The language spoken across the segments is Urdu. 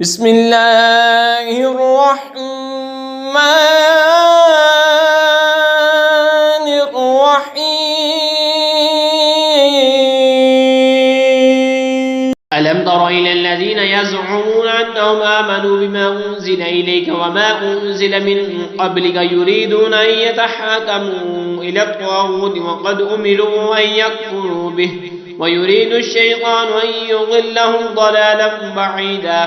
بسم اللہ الرحمن الرحیم ألم تر إلى الذين يزعمون أنهم آمنوا بما أنزل إليك وما أنزل من قبلك يريدون أن يتحاكموا إلى الطاغوت وقد أمروا أن يكفروا به ويريد الشيطان أن يضلهم ضلالا بعيدا۔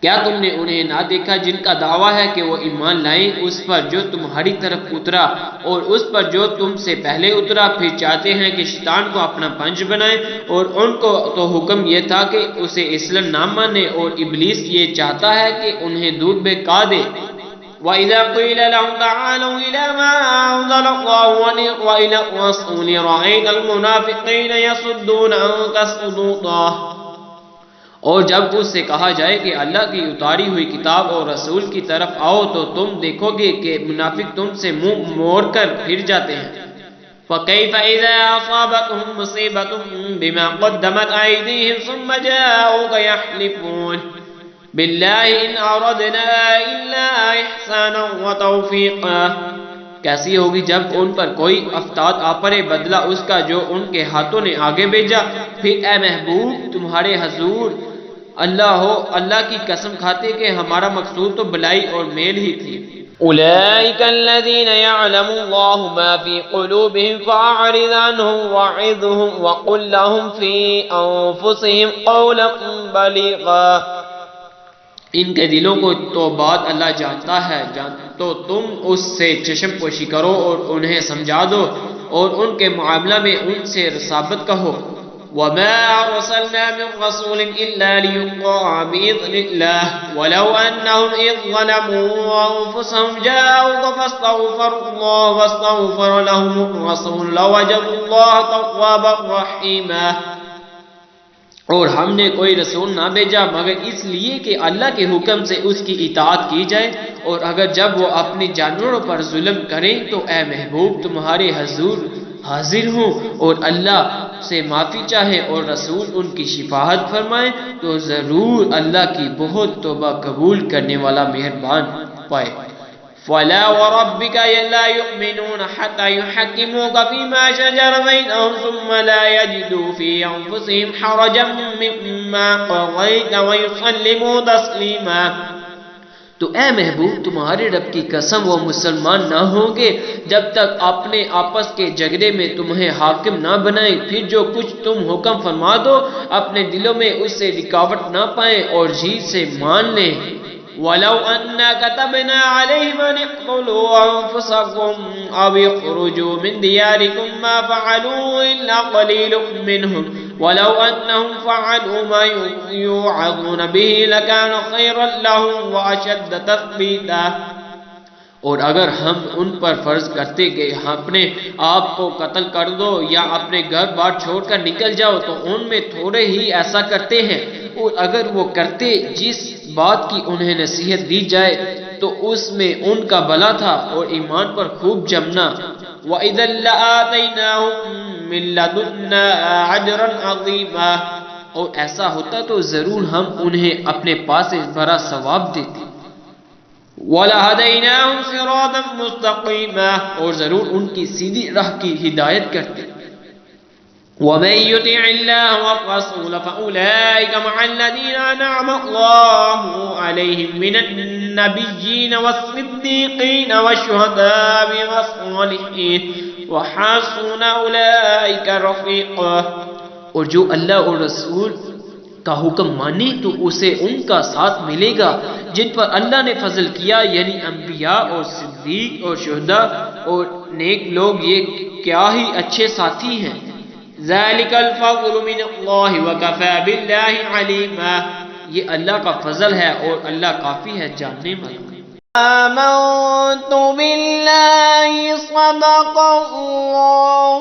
کیا تم نے انہیں نہ دیکھا جن کا دعویٰ ہے کہ وہ ایمان لائیں اس پر جو تمہاری طرف اترا اور اس پر جو تم سے پہلے اترا، پھر چاہتے ہیں کہ شیطان کو اپنا پنج بنائیں، اور ان کو تو حکم یہ تھا کہ اسے اصلاً نہ مانے، اور ابلیس یہ چاہتا ہے کہ انہیں دودھ بہکا دے۔ وَإِذَا قِيلَ لَهُمْ تَعَالَوْا إِلَى مَا أَنزَلَ اللَّهُ وَإِلَى الرَّسُولِ رَأَيْتَ الْمُنَافِقِينَ يَصُدُّونَ عَنكَ صُدُودًا۔ اور جب اس سے کہا جائے کہ اللہ کی اتاری ہوئی کتاب اور رسول کی طرف آؤ تو تم دیکھو گے کہ منافق تم سے منہ موڑ کر پھر جاتے ہیں۔ فَكَيْفَ إِذَا أَصَابَتْهُم مُّصِيبَةٌ بِمَا قَدَّمَتْ أَيْدِيهِمْ ثُمَّ جَاءُوكَ يَحْلِفُونَ بِاللَّهِ إِنْ أَرَدْنَا إِلَّا إِحْسَانًا وَتَوْفِيقًا۔ کیسی ہوگی جب ان پر کوئی افتاد آ پڑے، بدلہ اس کا جو ان کے ہاتھوں نے آگے بھیجا، پھر اے محبوب تمہارے حضور اللہ کی قسم کھاتے کہ ہمارا مقصود تو بلائی اور میل ہی تھی۔ أولئك الذين يعلم الله ما في قلوبهم فأعرض عنهم وعظهم وقل لهم في أنفسهم قولا بليغا۔ ان کے دلوں کو تو بات اللہ جانتا ہے، تو تم اس سے چشم پوشی کرو اور انہیں سمجھا دو اور ان کے معاملہ میں ان سے رسابت کہو۔ وَمَا أَرْسَلْنَا مِن رَّسُولٍ إِلَّا لِيُطَاعَ بِإِذْنِ اللَّهِ وَلَوْ أَنَّهُمْ إِذ ظَّلَمُوا أَنفُسَهُمْ جَاءُوكَ فَاسْتَغْفَرُوا اللَّهَ وَاسْتَغْفَرَ لَهُمُ الرَّسُولُ لَوَجَدُوا اللَّهَ تَوَّابًا رَّحِيمًا۔ اور ہم نے کوئی رسول نہ بھیجا مگر اس لیے کہ اللہ کے حکم سے اس کی اطاعت کی جائے، اور اگر جب وہ اپنی جانوروں پر ظلم کریں تو اے محبوب تمہارے حضور حاضر ہوں اور اللہ سے معافی چاہے اور رسول ان کی شفاعت فرمائے تو ضرور اللہ کی بہت توبہ قبول کرنے والا مہربان پائے۔ فَلَا وَرَبِّكَ لَا يُؤْمِنُونَ حَتَّى يُحَكِّمُوكَ فِيمَا شَجَرَ بَيْنَهُمْ ثُمَّ لَا يَجِدُوا فِي أَنفُسِهِمْ حَرَجًا مِّمَّا قَضَيْتَ وَيُسَلِّمُوا تَسْلِيمًا۔ تو اے محبوب تمہارے رب کی قسم وہ مسلمان نہ ہوں گے جب تک اپنے آپس کے جھگڑے میں تمہیں حاکم نہ بنائیں، پھر جو کچھ تم حکم فرما دو اپنے دلوں میں اس سے رکاوٹ نہ پائیں اور جی سے مان لیں۔ وَلَوْ أَنَّا كَتَبْنَا عَلَيْهِمْ أَنِ اقْتُلُوا أَنفُسَكُمْ أَوِ اخْرُجُوا مِنْ دِيَارِكُمْ مَا فَعَلُوهُ إِلَّا قَلِيلٌ مِّنْهُمْ وَلَوْ أَنَّهُمْ فَعَلُوا مَا يُوعَظُونَ بِهِ لَكَانَ خَيْرًا لَّهُمْ وَأَشَدَّ تَثْبِيتًا۔ اور اگر ہم ان پر فرض کرتے کہ اپنے آپ کو قتل کر دو یا اپنے گھر بار چھوڑ کر نکل جاؤ تو ان میں تھوڑے ہی ایسا کرتے ہیں، اور اگر وہ کرتے جس بات کی انہیں نصیحت دی جائے تو اس میں ان کا بھلا تھا اور ایمان پر خوب جمنا۔ وَإِذًا لَّآتَيْنَاهُم مِّن لَّدُنَّا أَجْرًا عَظِيمًا۔ اور ایسا ہوتا تو ضرور ہم انہیں اپنے پاس سے بڑا ثواب دیتے۔ وَلَهَدَيْنَاهُمْ صِرَاطًا مُّسْتَقِيمًا۔ اور ضرور ان کی سیدھی راہ کی ہدایت کرتے۔ وَمَن يُطِعِ اللَّهَ وَالرَّسُولَ فَأُولَٰئِكَ مَعَ الَّذِينَ أَنْعَمَ اللَّهُ عَلَيْهِم مِّنَ النَّبِيِّينَ وَالصِّدِّيقِينَ وَالشُّهَدَاءِ وَالصَّالِحِينَ وَحَسُنَ أُولَٰئِكَ رَفِيقًا۔ اور جو اللہ اور رسول کا حکم مانے تو اسے ان کا ساتھ ملے گا جن پر اللہ نے فضل کیا، یعنی انبیاء اور صدیق اور شہداء اور نیک لوگ، یہ کیا ہی اچھے ساتھی ہیں۔ ذَلِكَ الْفَضْلُ مِنَ اللَّهِ وَكَفَى بِاللَّهِ عَلِيمًا۔ یہ اللہ کا فضل ہے اور اللہ کافی ہے جاننے والا۔ آمنت باللہ صدق اللہ